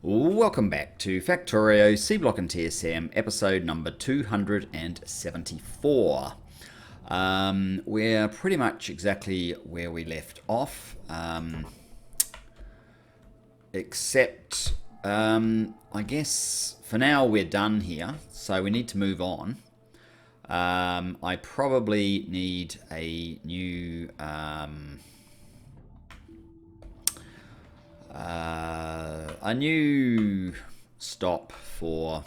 Welcome back to Factorio, Seablock TSM, episode number 274. We're pretty much exactly where we left off, except I guess for now we're done here, so we need to move on. I probably need a new stop for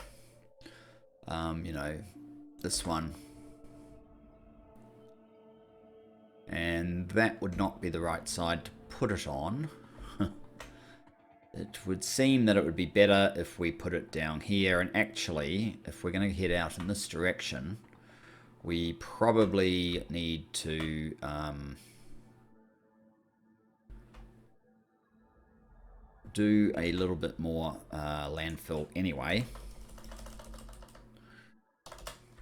this one, and that would not be the right side to put it on. It would seem that it would be better if we put it down here, and actually if we're going to head out in this direction we probably need to do a little bit more landfill anyway.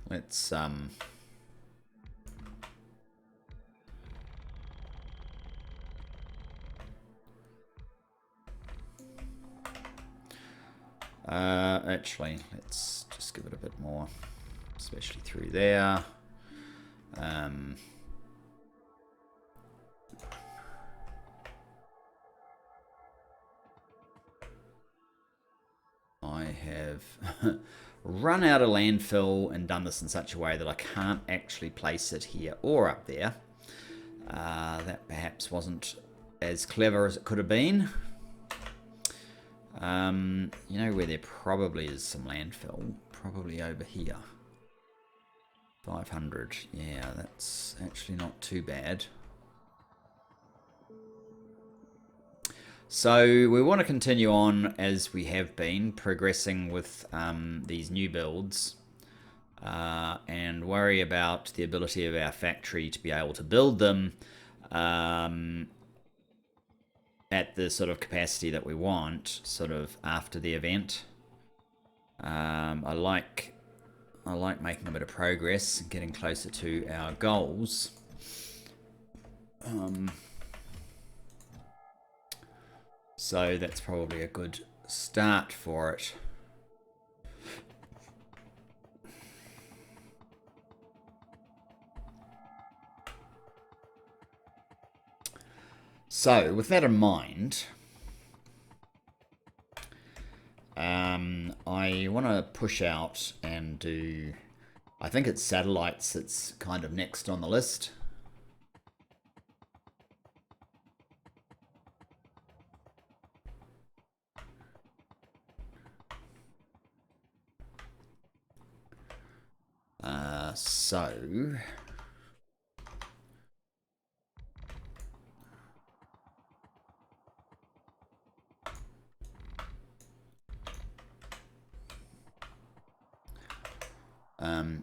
Let's actually let's just give it a bit more, especially through there. I have run out of landfill and done this in such a way that I can't actually place it here or up there. That perhaps wasn't as clever as it could have been. You know where there probably is some landfill? Probably over here. 500. Yeah, that's actually not too bad. So we want to continue on as we have been, progressing with these new builds, and worry about the ability of our factory to be able to build them at the sort of capacity that we want, sort of after the event. I like making a bit of progress, getting closer to our goals. So that's probably a good start for it. So with that in mind, I want to push out and do, I think it's satellites that's kind of next on the list. So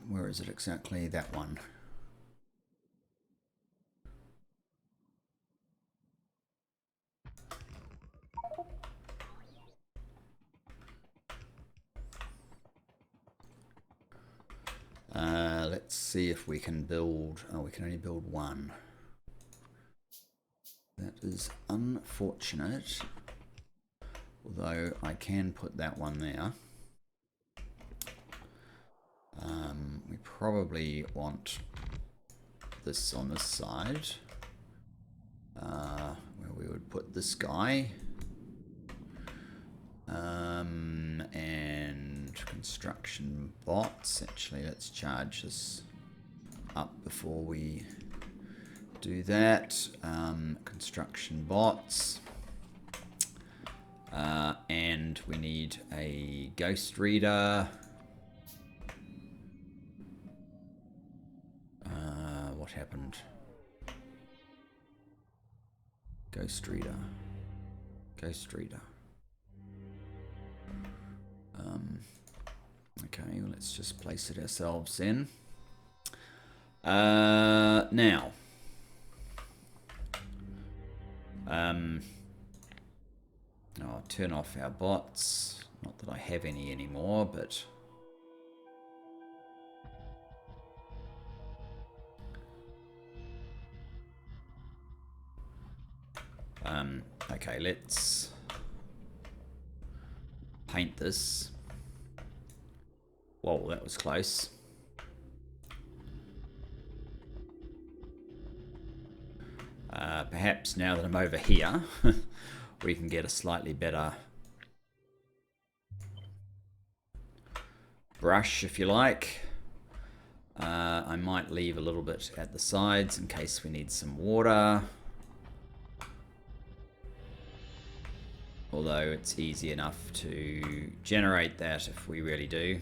where is it exactly? That one. Let's see if we can build. Oh, we can only build one. That is unfortunate. Although I can put that one there. We probably want this on this side, where we would put this guy. And construction bots. Actually, let's charge this up before we do that. Construction bots. And we need a ghost reader. What happened? Ghost reader. Ghost reader. Okay, well, let's just place it ourselves in. Now. I'll turn off our bots. Not that I have any anymore, but... okay, let's paint this. Whoa, that was close. Perhaps now that I'm over here, we can get a slightly better brush, if you like. I might leave a little bit at the sides in case we need some water. Although it's easy enough to generate that if we really do.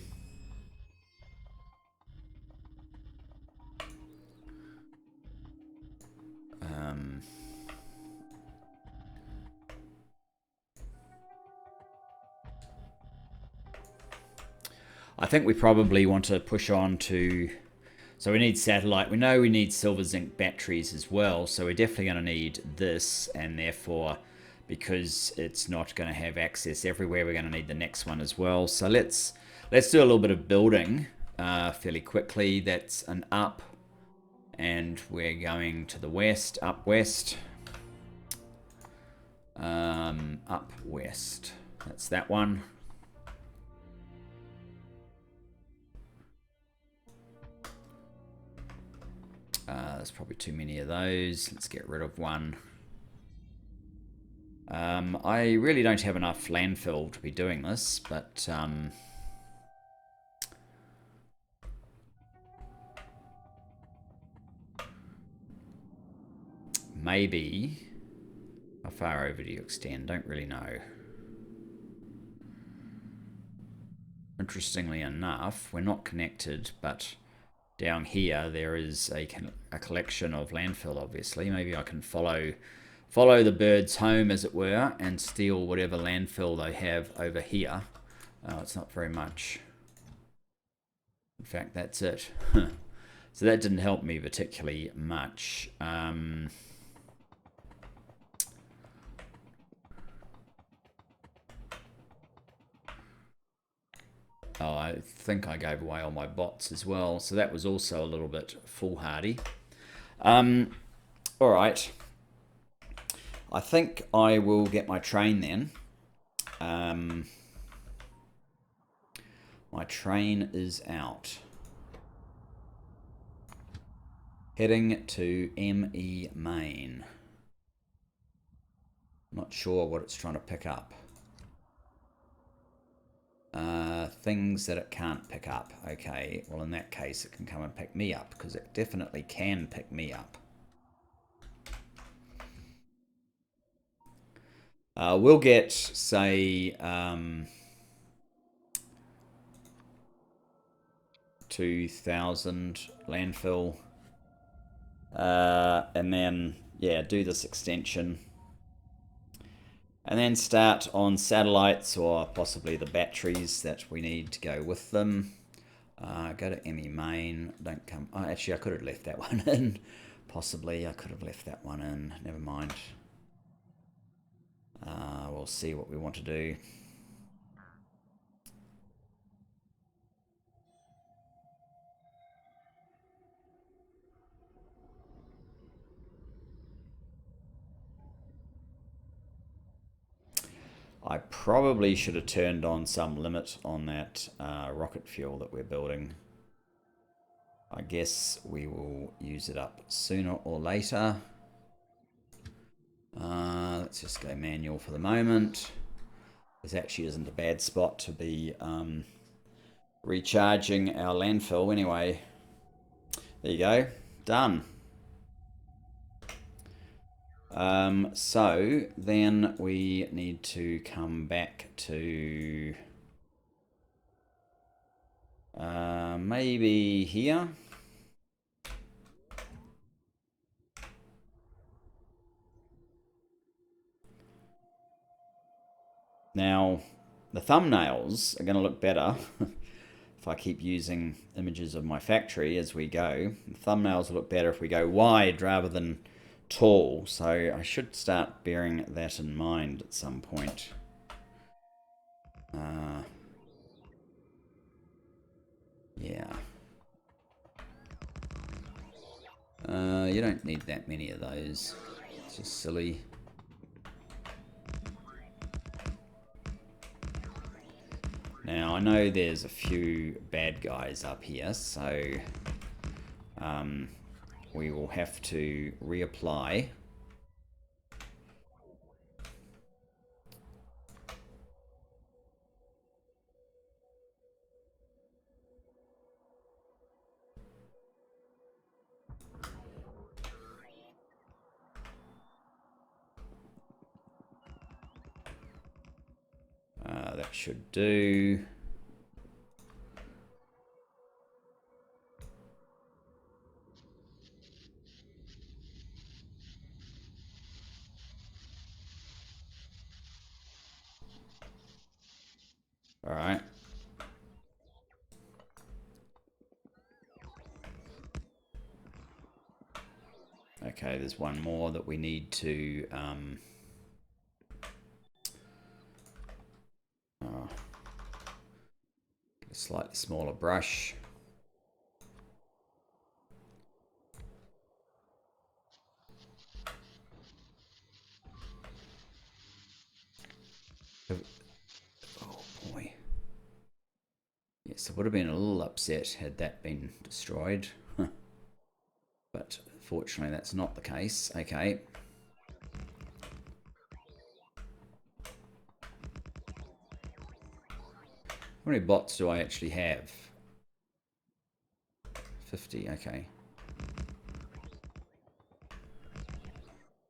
I think we probably want to push on to... So we need satellite. We know we need silver zinc batteries as well. So we're definitely going to need this. And therefore, because it's not going to have access everywhere, we're going to need the next one as well. So let's do a little bit of building fairly quickly. That's an up. And we're going to the west, up west. Up west. That's that one. There's probably too many of those. Let's get rid of one. I really don't have enough landfill to be doing this, but maybe... How far over do you extend? Don't really know. Interestingly enough, we're not connected, but down here there is a collection of landfill, obviously. Maybe I can follow the birds home, as it were, and steal whatever landfill they have over here. Oh, it's not very much. In fact, that's it. So that didn't help me particularly much. Oh, I think I gave away all my bots as well, so that was also a little bit foolhardy. All right. I think I will get my train then. My train is out. Heading to ME Main. Not sure what it's trying to pick up. Things that it can't pick up. Okay, well in that case it can come and pick me up, because it definitely can pick me up. We'll get, say, 2,000 landfill. And then, yeah, do this extension. And then start on satellites, or possibly the batteries that we need to go with them. Go to ME Main. Don't come... Oh, actually, I could have left that one in. Possibly, I could have left that one in. Never mind. We'll see what we want to do. I probably should have turned on some limit on that rocket fuel that we're building. I guess we will use it up sooner or later. Let's just go manual for the moment. This actually isn't a bad spot to be recharging our landfill anyway. There you go. Done. So then we need to come back to maybe here. Now, the thumbnails are going to look better if I keep using images of my factory as we go. The thumbnails will look better if we go wide rather than tall, so I should start bearing that in mind at some point. Yeah. You don't need that many of those. It's just silly. Now, I know there's a few bad guys up here, so we will have to reapply. That should do. All right. Okay, there's one more that we need to get a slightly smaller brush. Oh boy. Yes, I would have been a little upset had that been destroyed. But fortunately that's not the case. Okay. How many bots do I actually have? 50, okay.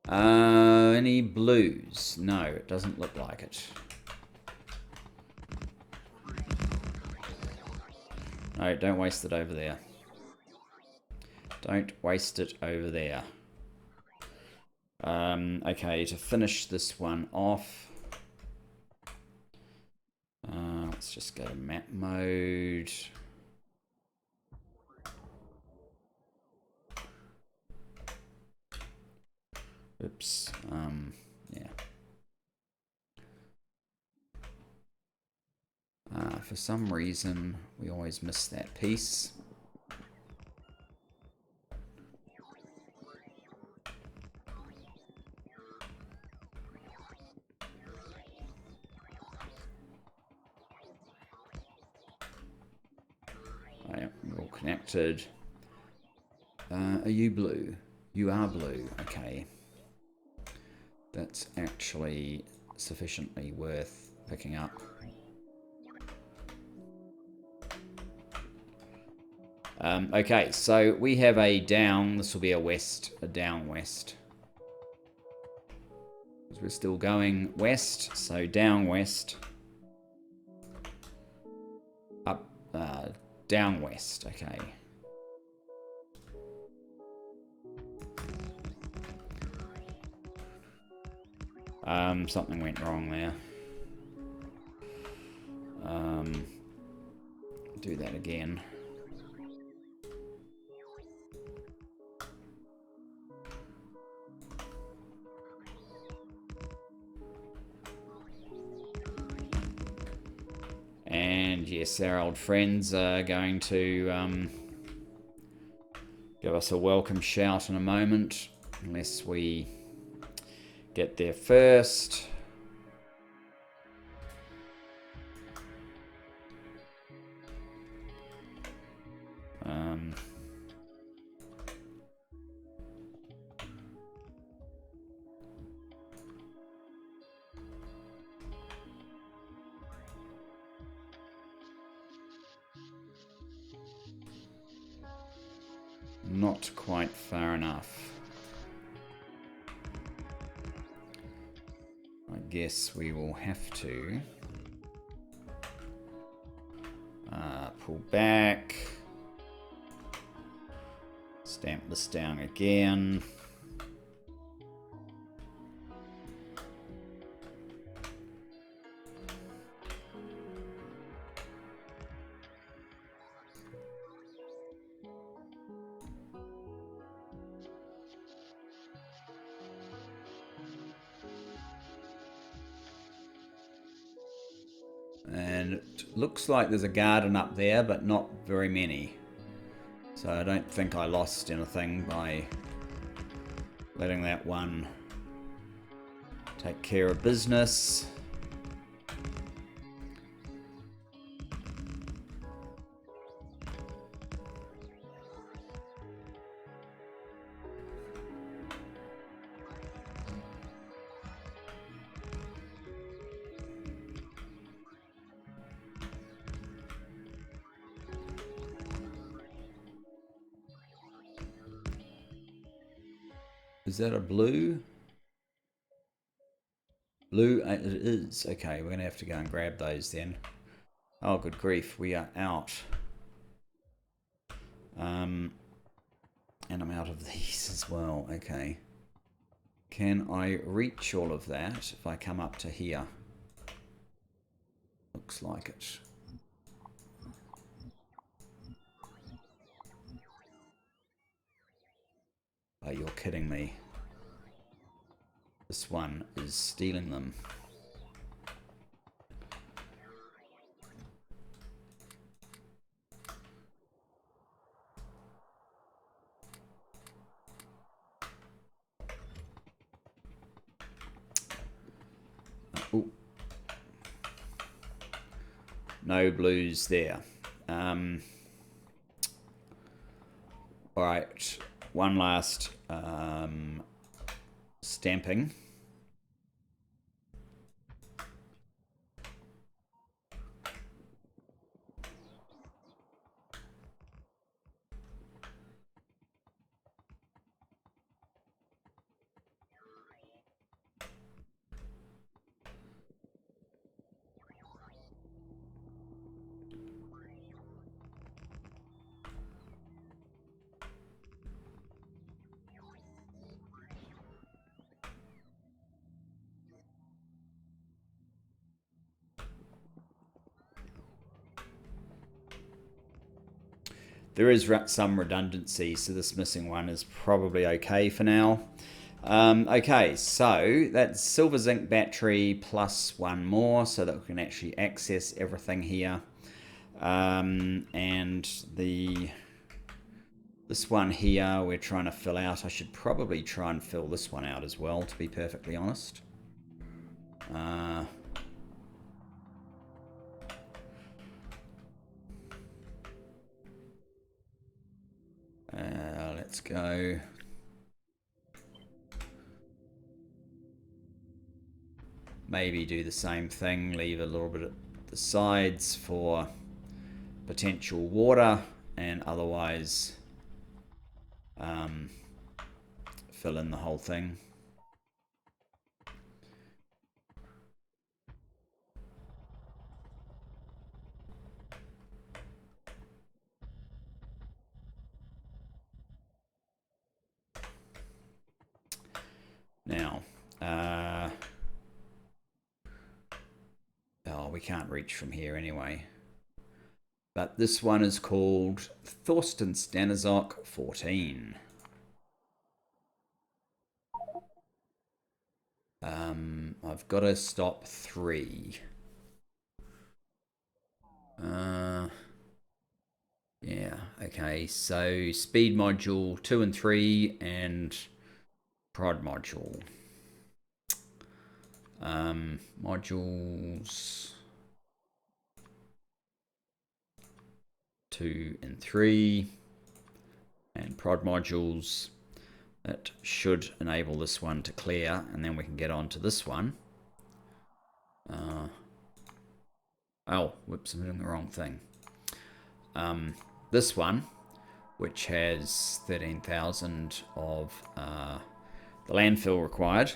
Any blues? No, it doesn't look like it. No, don't waste it over there. Don't waste it over there. Okay, to finish this one off, let's just go to map mode. Oops, yeah. For some reason, we always miss that piece. Oh, yeah, we're all connected. Are you blue? You are blue, okay. That's actually sufficiently worth picking up. Okay, so we have a down. This will be a west, a down west. We're still going west, so down west. Up, down west, okay. Something went wrong there. Do that again. And yes, our old friends are going to give us a welcome shout in a moment, unless we get there first. Not quite far enough. I guess we will have to pull back, stamp this down again. And it looks like there's a garden up there, but not very many. So I don't think I lost anything by letting that one take care of business. Is that a blue? Blue, it is. Okay, we're going to have to go and grab those then. Oh, good grief, we are out. And I'm out of these as well. Okay. Can I reach all of that if I come up to here? Looks like it. Oh, you're kidding me. This one is stealing them. Ooh. No blues there. Alright, one last stamping. There is some redundancy, so this missing one is probably okay for now. Okay, so that's silver zinc battery plus one more so that we can actually access everything here. And this one here we're trying to fill out. I should probably try and fill this one out as well, to be perfectly honest. Let's go. Maybe do the same thing, leave a little bit at the sides for potential water, and otherwise fill in the whole thing. Now, oh, we can't reach from here anyway. But this one is called Thorsten Stanizok 14. I've got to stop 3. Yeah, okay, so speed module 2 and 3 and prod module. Modules 2 and 3 and prod modules. That should enable this one to clear, and then we can get on to this one. Oh, whoops, I'm doing the wrong thing. This one, which has 13,000 of the landfill required.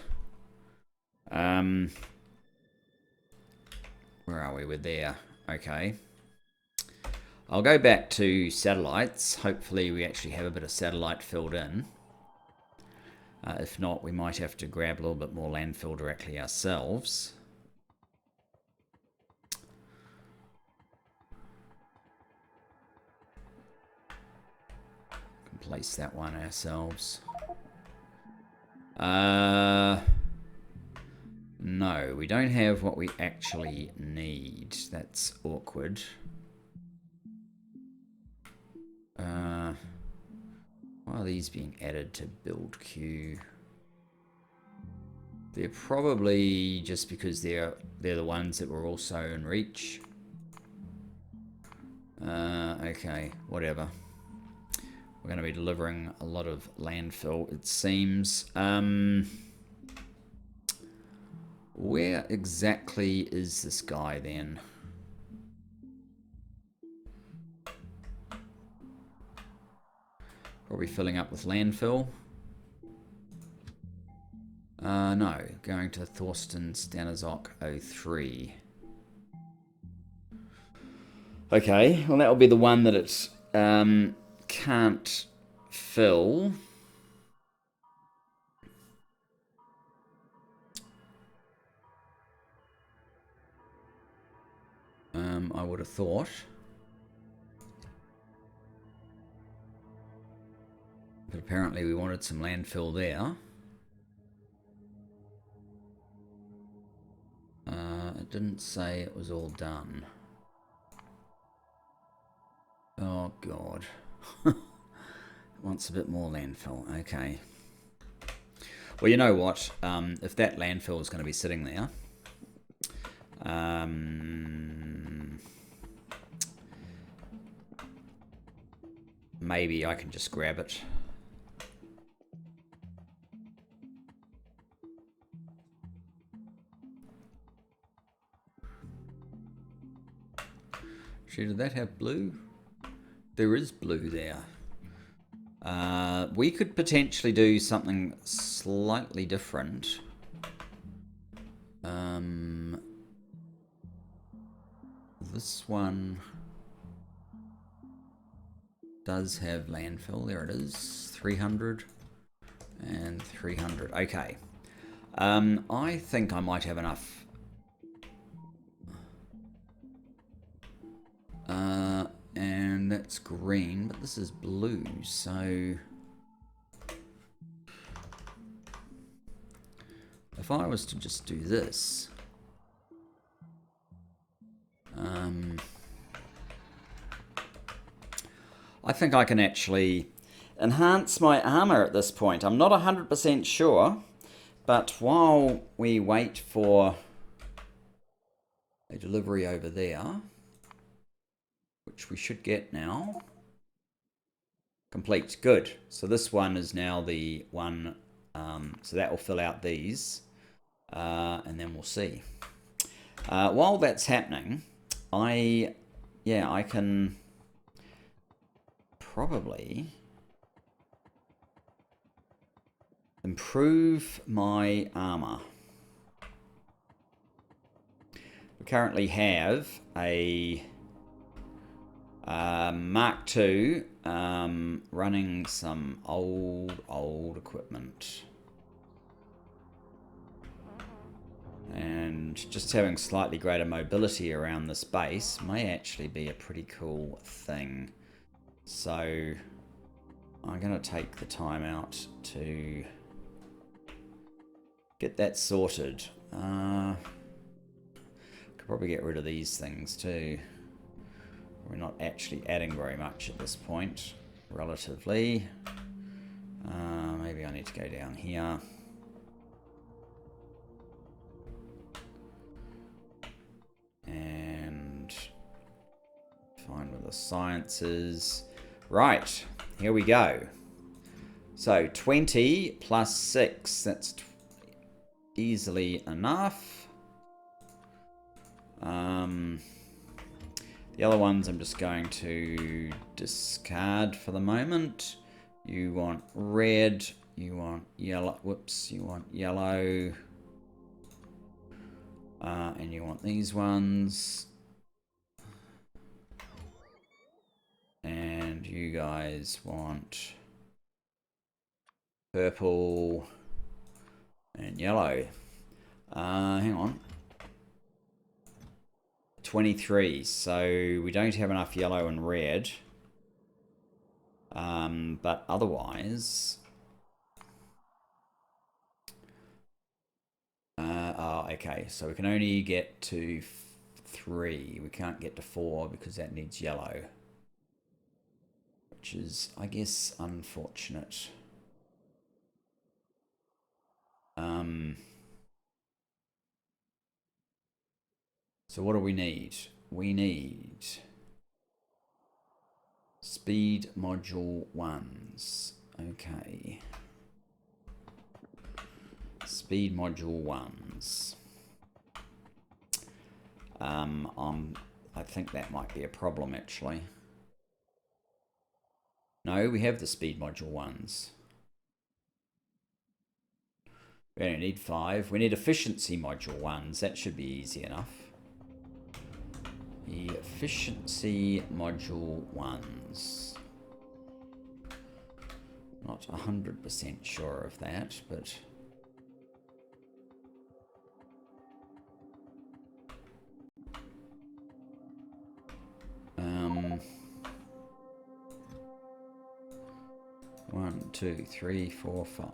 Where are we? We're there. Okay. I'll go back to satellites. Hopefully we actually have a bit of satellite filled in. If not, we might have to grab a little bit more landfill directly ourselves. Can place that one ourselves. No, we don't have what we actually need. That's awkward. Why are these being added to build queue? They're probably just because they're the ones that were also in reach. Okay, whatever. We're going to be delivering a lot of landfill, it seems. Where exactly is this guy then? Probably filling up with landfill. No, going to Thorsten Stanizok 03. Okay, well that'll be the one that it can't fill. I would have thought. But apparently we wanted some landfill there. It didn't say it was all done. Oh god. It wants a bit more landfill. Okay. Well, you know what? If that landfill is going to be sitting there, maybe I can just grab it. Did that have blue? There is blue there. We could potentially do something slightly different. This one does have landfill. There it is. 300 and 300. Okay. I think I might have enough. And that's green, but this is blue, so if I was to just do this, I think I can actually enhance my armor at this point. I'm not 100% sure, but while we wait for a delivery over there, which we should get now. Complete. Good. So this one is now the one. So that will fill out these. And then we'll see. While that's happening, I can probably improve my armor. We currently have a Mark II running some old equipment. And just having slightly greater mobility around this base may actually be a pretty cool thing. So I'm going to take the time out to get that sorted. Could probably get rid of these things too. We're not actually adding very much at this point, relatively. Maybe I need to go down here. And find where the science is. Right, here we go. So 20 plus 6, that's easily enough. The other ones I'm just going to discard for the moment. You want red, you want yellow, whoops, you want yellow. And you want these ones. And you guys want purple and yellow. Hang on. 23, so we don't have enough yellow and red. But otherwise... oh, okay, so we can only get to 3. We can't get to 4 because that needs yellow. Which is, I guess, unfortunate. So what do we need? We need speed module 1s. Okay. Speed module 1s. I think that might be a problem actually. No, we have the speed module 1s. We don't need 5. We need efficiency module 1s. That should be easy enough. Efficiency module 1s. Not 100% sure of that, but... One, two, three, four, 5.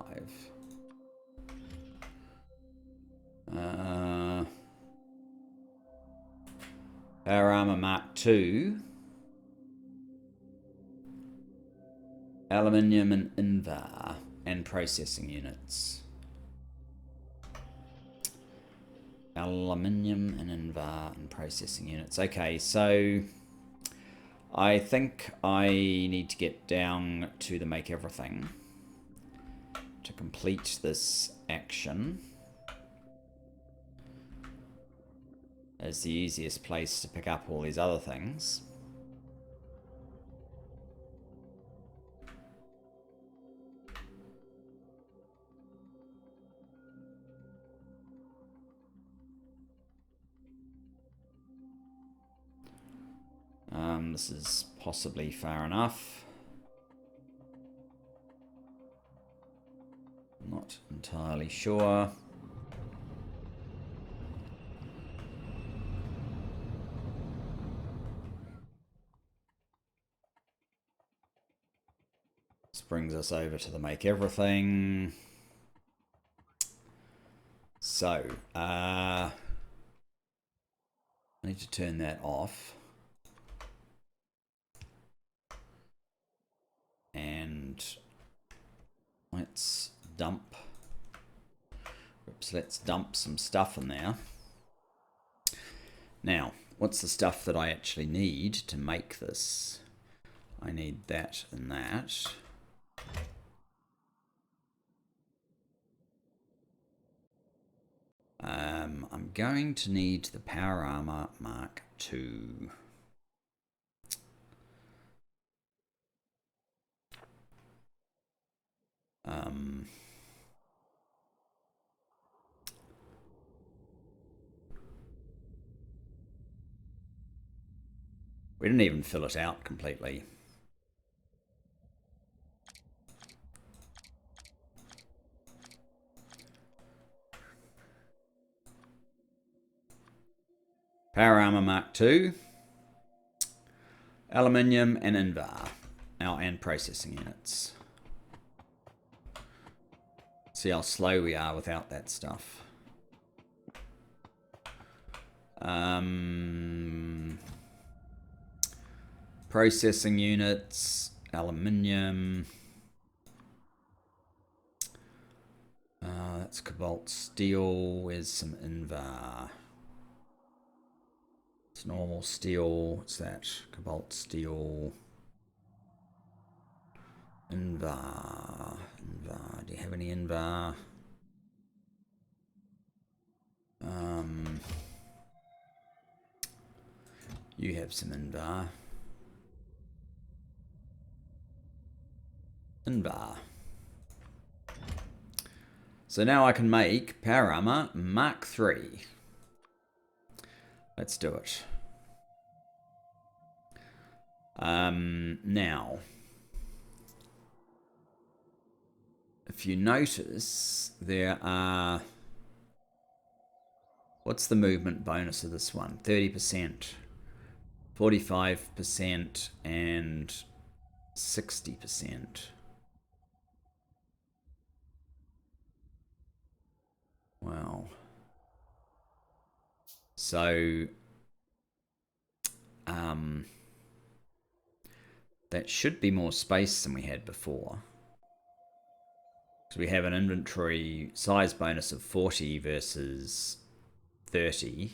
Power Armor Mark II. Aluminium and Invar. And processing units. Aluminium and Invar and processing units. Okay, so... I think I need to get down to the make everything to complete this action. As the easiest place to pick up all these other things. This is possibly far enough. Not entirely sure. This brings us over to the make everything. So, I need to turn that off. And let's dump. Oops, let's dump some stuff in there. Now, what's the stuff that I actually need to make this? I need that and that. I'm going to need the Power Armor Mark II. We didn't even fill it out completely. Power Armor Mark II. Aluminium and Invar. And processing units. See how slow we are without that stuff. Processing units, aluminium. That's cobalt steel. Where's some Invar? It's normal steel. What's that? Cobalt steel. Invar. Invar. Do you have any Invar? You have some Invar. Invar. So now I can make Power Armor Mark III. Let's do it. Now, if you notice, there are... What's the movement bonus of this one? 30%, 45%, and 60%. Wow. So, that should be more space than we had before. So we have an inventory size bonus of 40 versus 30.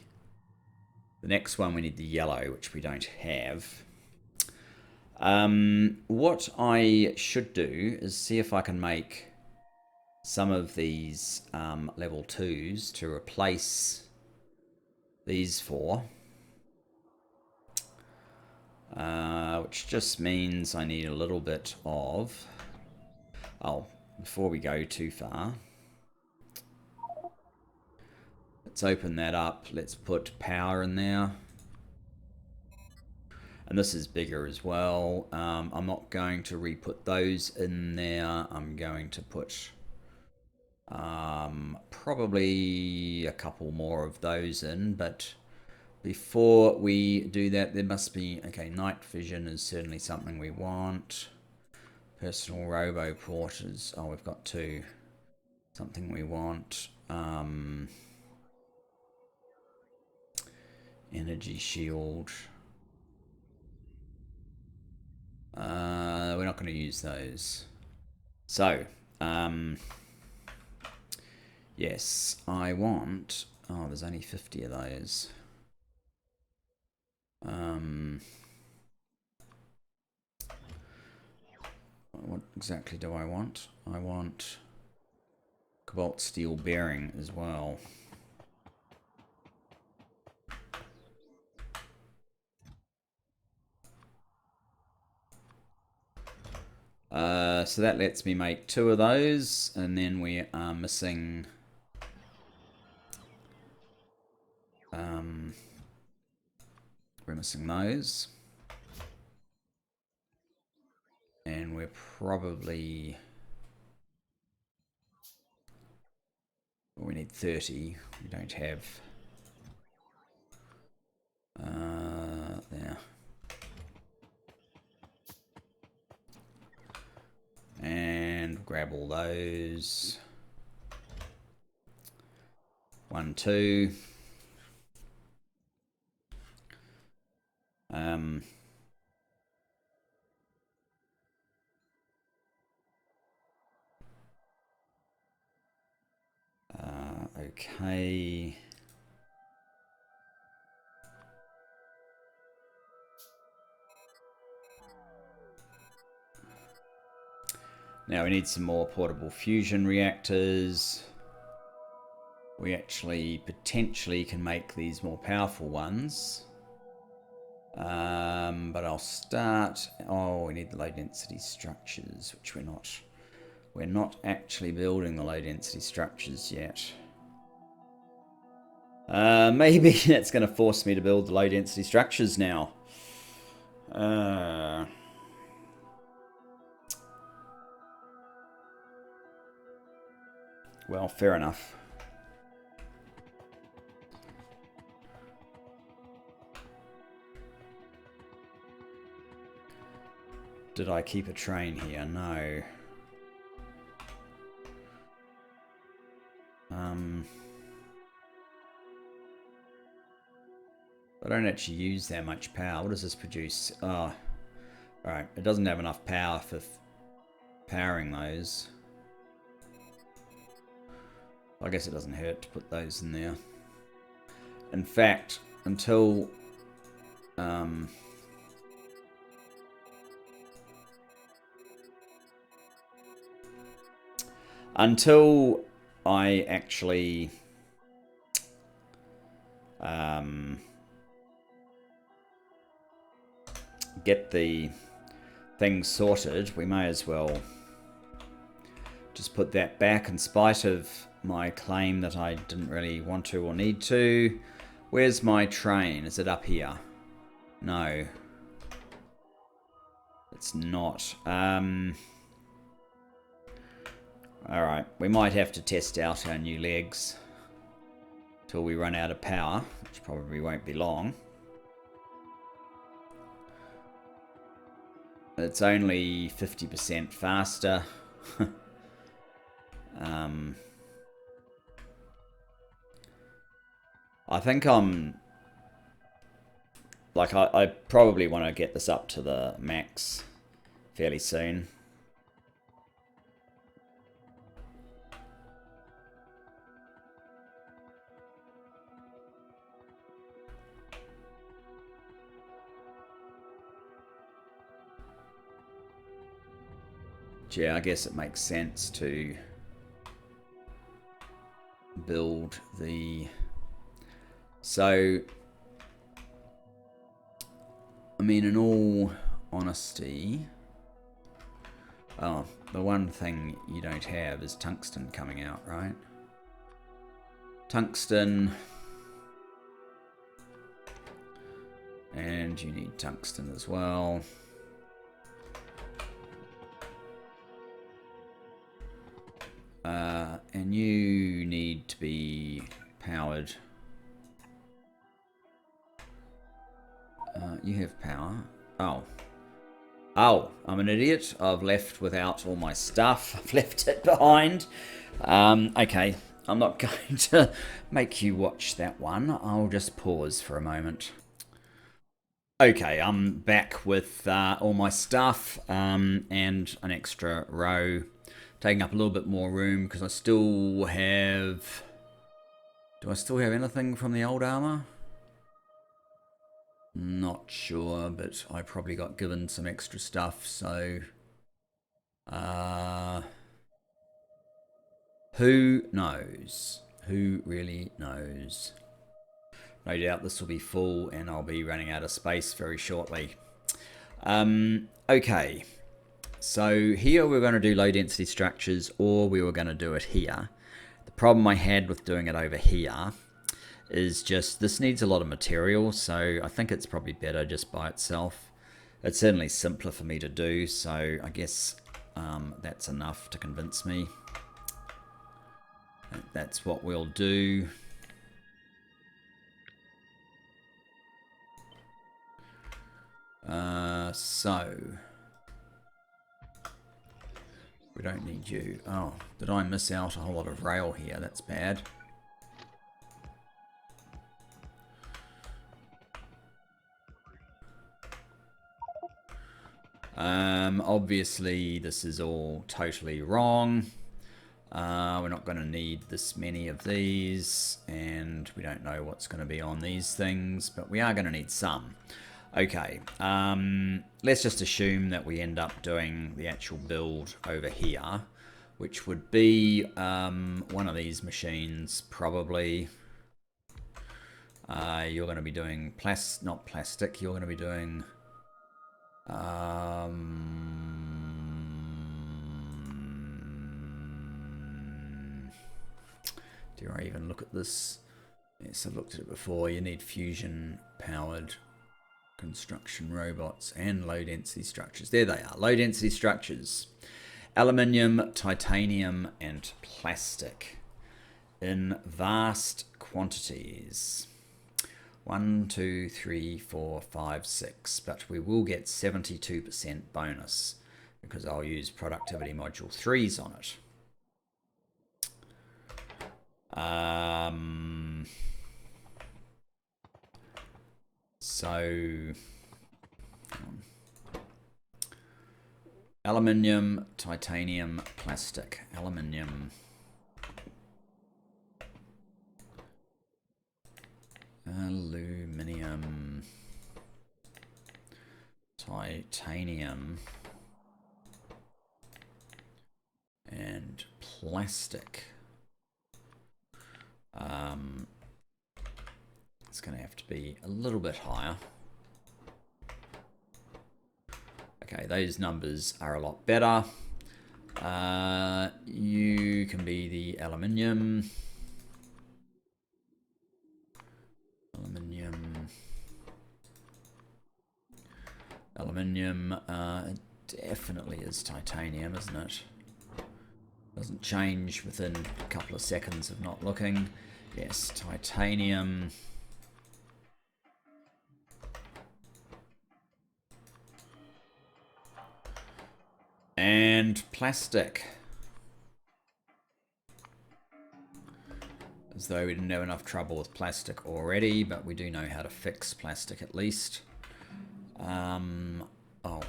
The next one we need the yellow, which we don't have. What I should do is see if I can make some of these level 2s to replace these 4. Which just means I need a little bit of... Oh, before we go too far, let's open that up. Let's put power in there. And this is bigger as well. I'm not going to re-put those in there. I'm going to put probably a couple more of those in, but before we do that, there must be, okay, night vision is certainly something we want. Personal robo porters, oh, we've got two. Something we want. Energy shield. We're not going to use those. So, yes, I want... Oh, there's only 50 of those. What exactly do I want? I want cobalt steel bearing as well. So that lets me make 2 of those, and then we are missing those, and we're probably, well, we need 30. We don't have there. And grab all those. 1, 2. Okay. Now we need some more portable fusion reactors. We actually potentially can make these more powerful ones. But I'll start... Oh, we need the low density structures, which we're not actually building the low density structures yet. Maybe that's going to force me to build the low density structures now. Well, fair enough. Did I keep a train here? No. I don't actually use that much power. What does this produce? Oh, alright. It doesn't have enough power for powering those. I guess it doesn't hurt to put those in there. In fact, until I actually get the things sorted, we may as well just put that back in spite of my claim that I didn't really want to or need to. Where's my train? Is it up here? No. It's not. Alright, we might have to test out our new legs till we run out of power, which probably won't be long. It's only 50% faster. I think I'm... Like, I probably want to get this up to the max fairly soon. Yeah, I guess it makes sense to build the... So, I mean, in all honesty, oh, the one thing you don't have is tungsten coming out, right? Tungsten, And you need tungsten as well. And you need to be powered. You have power. Oh. Oh, I'm an idiot. I've left without all my stuff. I've left it behind. Okay, I'm not going to make you watch that one. I'll just pause for a moment. Okay, I'm back with all my stuff and an extra row. Taking up a little bit more room because I still have... Do I still have anything from the old armor? Not sure, but I probably got given some extra stuff, so... who knows? Who really knows? No doubt this will be full and I'll be running out of space very shortly. Okay, so here we're going to do low density structures, or we were going to do it here. The problem I had with doing it over here is just this needs a lot of material, so I think it's probably better just by itself. It's certainly simpler for me to do, so I guess that's enough to convince me. That's what we'll do. So we don't need you. Oh, did I miss out a whole lot of rail here? That's bad. Obviously this is all totally wrong. We're not going to need this many of these, and we don't know what's going to be on these things, but we are going to need some. Okay, let's just assume that we end up doing the actual build over here, which would be one of these machines, probably. You're going to be doing not plastic, you're going to be doing... dare I even look at this? Yes, I've looked at it before. You need fusion powered construction robots and low density structures. There they are, low density structures. Aluminium, titanium and plastic in vast quantities. 1, 2, 3, 4, 5, 6, but we will get 72% bonus because I'll use productivity module 3s on it. So aluminium, titanium, plastic, aluminium, aluminium, titanium, and plastic. It's going to have to be a little bit higher. Okay, those numbers are a lot better. You can be the aluminium. Aluminium definitely is titanium, isn't it? Doesn't change within a couple of seconds of not looking. Yes, titanium. And plastic. As though we didn't have enough trouble with plastic already, but we do know how to fix plastic at least. Oh.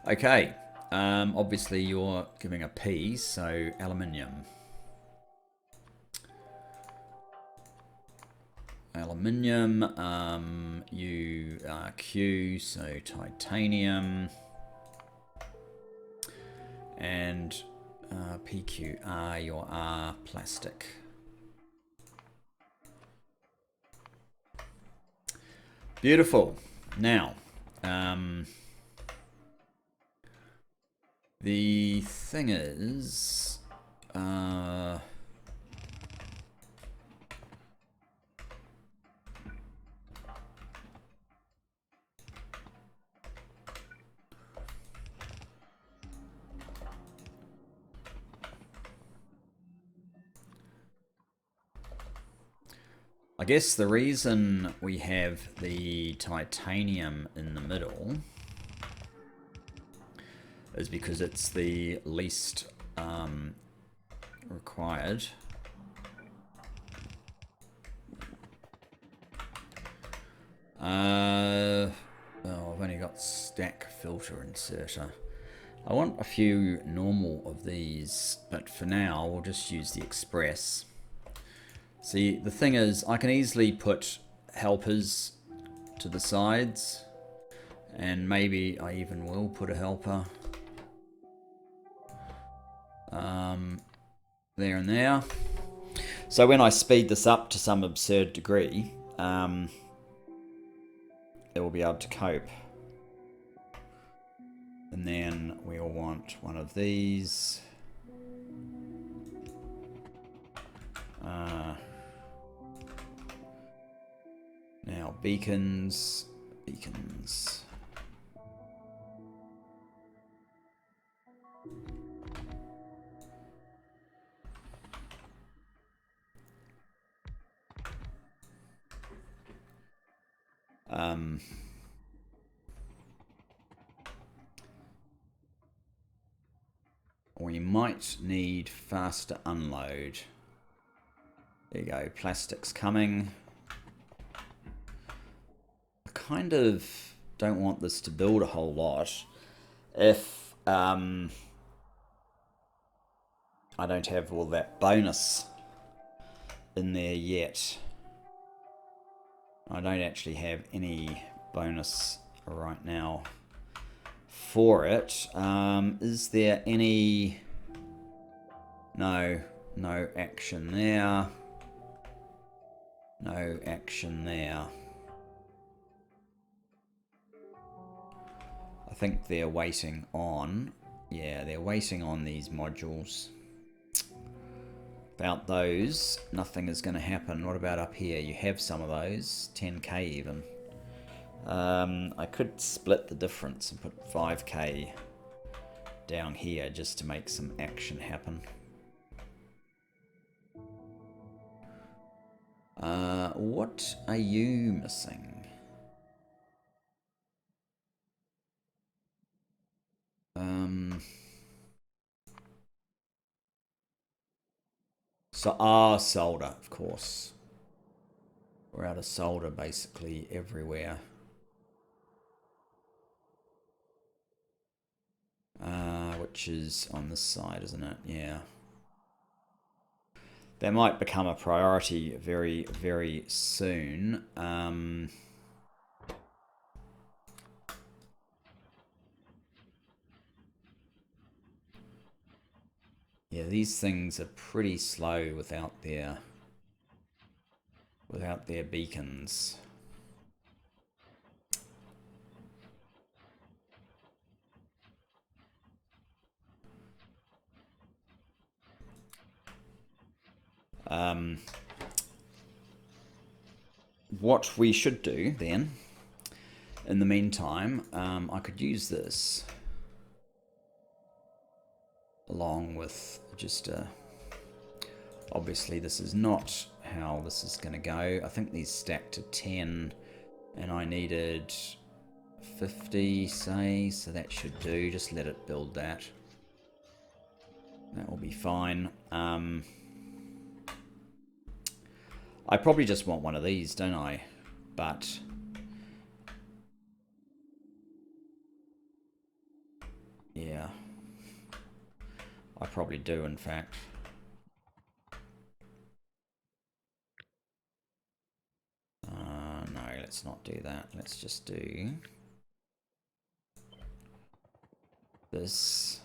Okay. Obviously you're giving a P, so aluminium. Aluminium, you are Q, so titanium. And PQR, your R, plastic. Beautiful. Now, the thing is, I guess the reason we have the titanium in the middle is because it's the least required. Oh, I've only got stack filter inserter. I want a few normal of these, but for now we'll just use the express. See, the thing is, I can easily put helpers to the sides, and maybe I even will put a helper there and there. So when I speed this up to some absurd degree, it will be able to cope. And then we'll want one of these. Now beacons. We might need faster unload. There you go, plastic's coming. I kind of don't want this to build a whole lot if I don't have all that bonus in there yet. I don't actually have any bonus right now for it. Is there any... No action there. No action there. I think they're waiting on... Yeah, they're waiting on these modules. Without those, nothing is going to happen. What about up here? You have some of those. 10k even. I could split the difference and put 5k down here just to make some action happen. What are you missing? So, solder, of course. We're out of solder basically everywhere. Which is on this side, isn't it? Yeah. That might become a priority very, very soon. Yeah, these things are pretty slow without their beacons. What we should do then, in the meantime, I could use this along with just a... Obviously this is not how this is going to go. I think these stack to 10 and I needed 50, say, so that should do. Just let it build that. That will be fine. I probably just want one of these, don't I? But yeah, I probably do, in fact. No, let's not do that. Let's just do this.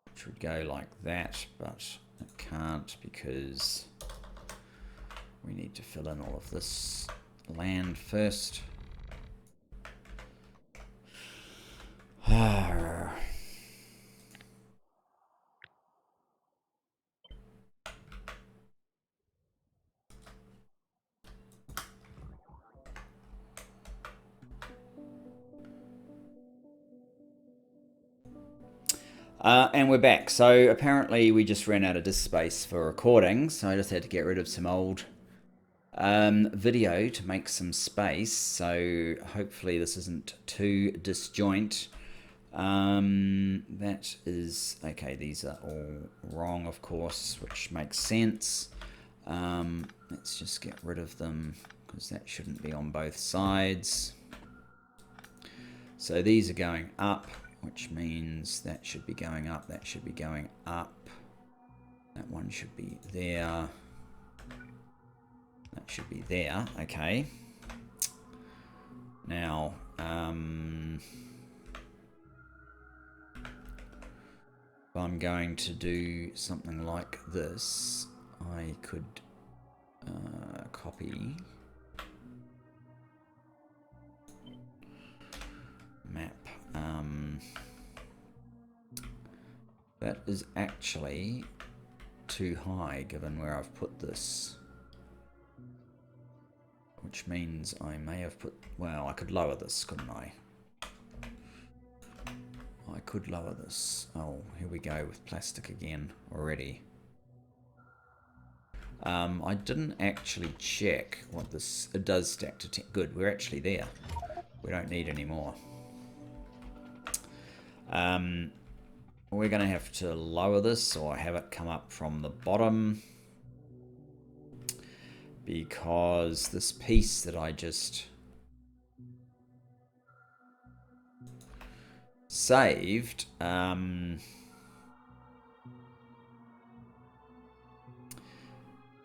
Which would go like that, but it can't because we need to fill in all of this land first. And we're back. So apparently we just ran out of disk space for recording, so I just had to get rid of some old video to make some space. So hopefully this isn't too disjoint. That is okay. These are all wrong, of course, which makes sense. Let's just get rid of them because that shouldn't be on both sides. So these are going up, which means that should be going up, that should be going up. That one should be there. That should be there, okay. Now, if I'm going to do something like this, I could copy map. That is actually too high given where I've put this. Which means I may have put... Well, I could lower this, couldn't I? I could lower this. Oh, here we go with plastic again already. I didn't actually check what this... It does stack to 10. Good, we're actually there. We don't need any more. We're going to have to lower this or have it come up from the bottom. Because this piece that I just saved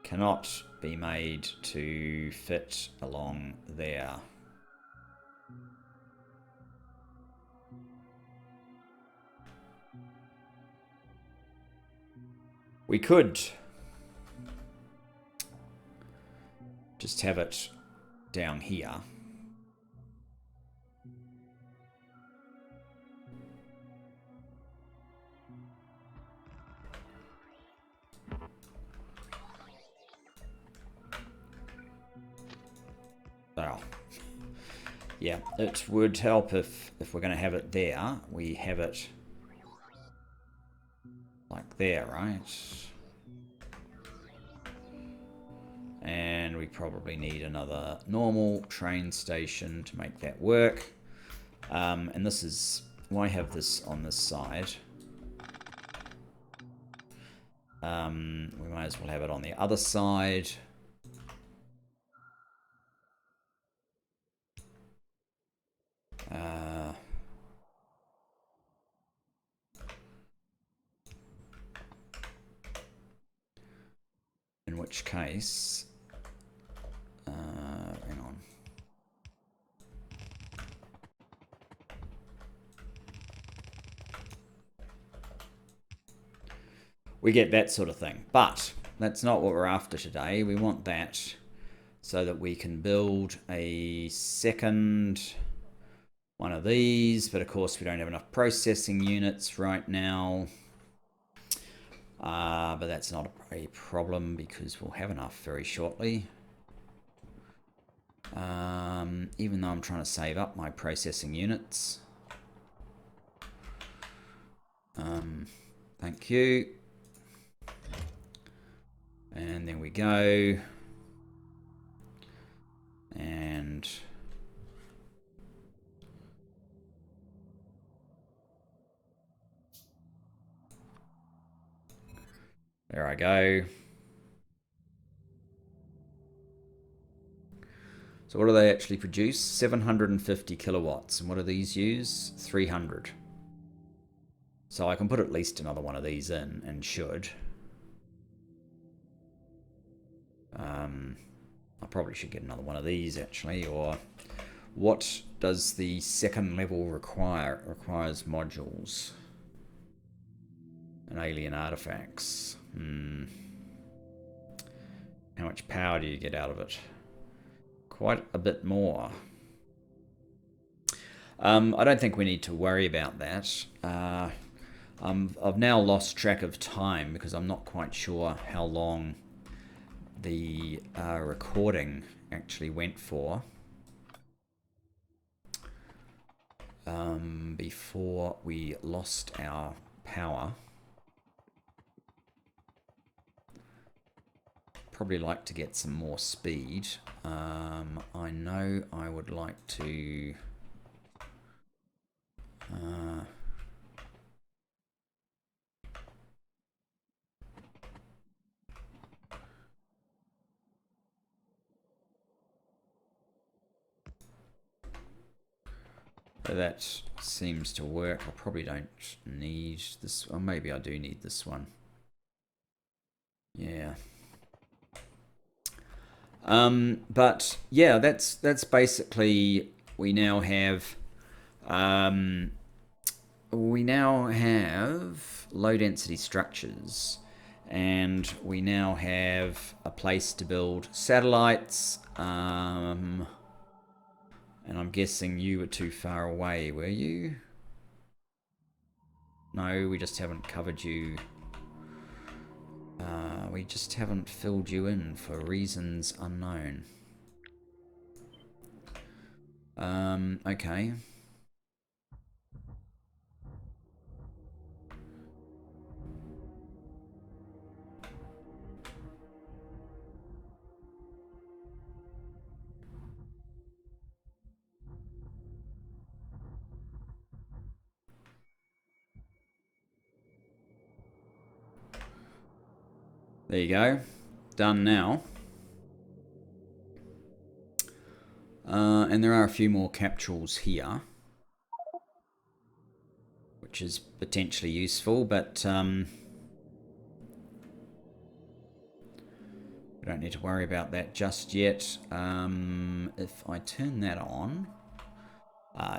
cannot be made to fit along there. We could just have it down here. Well, yeah, it would help if we're going to have it there, we have it like there, right? And we probably need another normal train station to make that work. And this is... Why have this on this side? We might as well have it on the other side. In which case... hang on. We get that sort of thing. But that's not what we're after today. We want that so that we can build a second one of these. But of course, we don't have enough processing units right now. But that's not a problem because we'll have enough very shortly. Even though I'm trying to save up my processing units. Thank you. And there we go. And there I go. So what do they actually produce? 750 kilowatts. And what do these use? 300. So I can put at least another one of these in, and should. I probably should get another one of these, actually. Or what does the second level require? It requires modules. And alien artifacts. How much power do you get out of it? Quite a bit more. I don't think we need to worry about that. I've now lost track of time because I'm not quite sure how long the recording actually went for before we lost our power. Probably like to get some more speed. I know I would like to... that seems to work. I probably don't need this. Or maybe I do need this one. Yeah. But yeah, that's basically, we now have low density structures, and we now have a place to build satellites. And I'm guessing you were too far away, were you? No, we just haven't covered you. We just haven't filled you in for reasons unknown. Okay. There you go. Done now. And there are a few more capsules here, which is potentially useful, but we don't need to worry about that just yet. If I turn that on,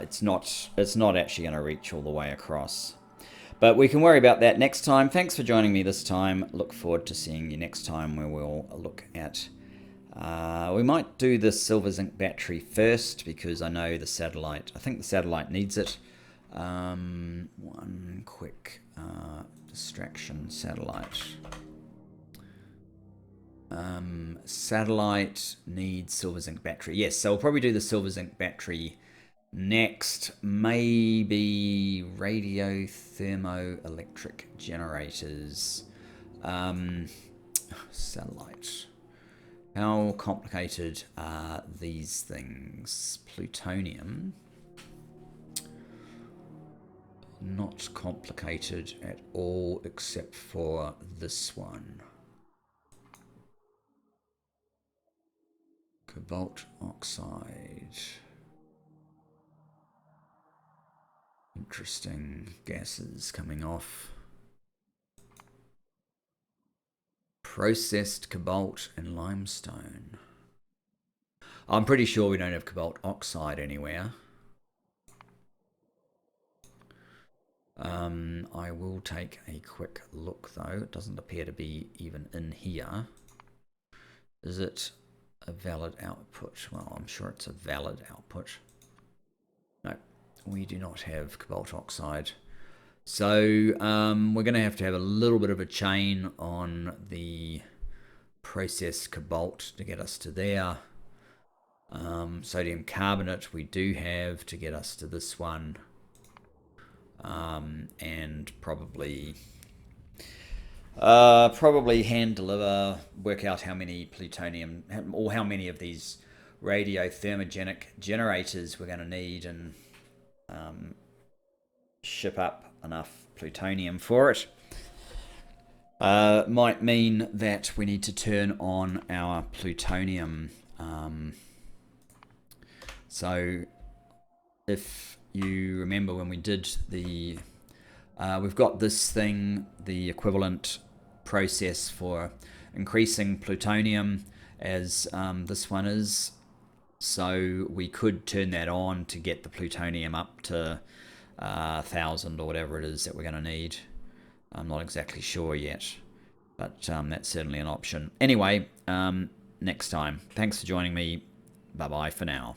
it's not actually going to reach all the way across. But we can worry about that next time. Thanks for joining me this time. Look forward to seeing you next time, where we'll look at... we might do the silver zinc battery first, because I know the satellite... I think the satellite needs it. One quick distraction. Satellite. Satellite needs silver zinc battery. Yes, so we'll probably do the silver zinc battery next. Maybe radio thermoelectric generators. Satellite. How complicated are these things? Plutonium. Not complicated at all, except for this one. Cobalt oxide. Interesting gases coming off. Processed cobalt and limestone. I'm pretty sure we don't have cobalt oxide anywhere. I will take a quick look though. It doesn't appear to be even in here. Is it a valid output? Well, I'm sure it's a valid output. No, we do not have cobalt oxide. So we're going to have a little bit of a chain on the processed cobalt to get us to there. Sodium carbonate we do have to get us to this one. And probably hand deliver, work out how many plutonium, or how many of these radio thermogenic generators we're going to need, and ship up enough plutonium for it. Might mean that we need to turn on our plutonium. So if you remember when we did the... we've got this thing, the equivalent process for increasing plutonium as this one is. So we could turn that on to get the plutonium up to 1,000 or whatever it is that we're going to need. I'm not exactly sure yet, but that's certainly an option. Anyway, next time. Thanks for joining me. Bye-bye for now.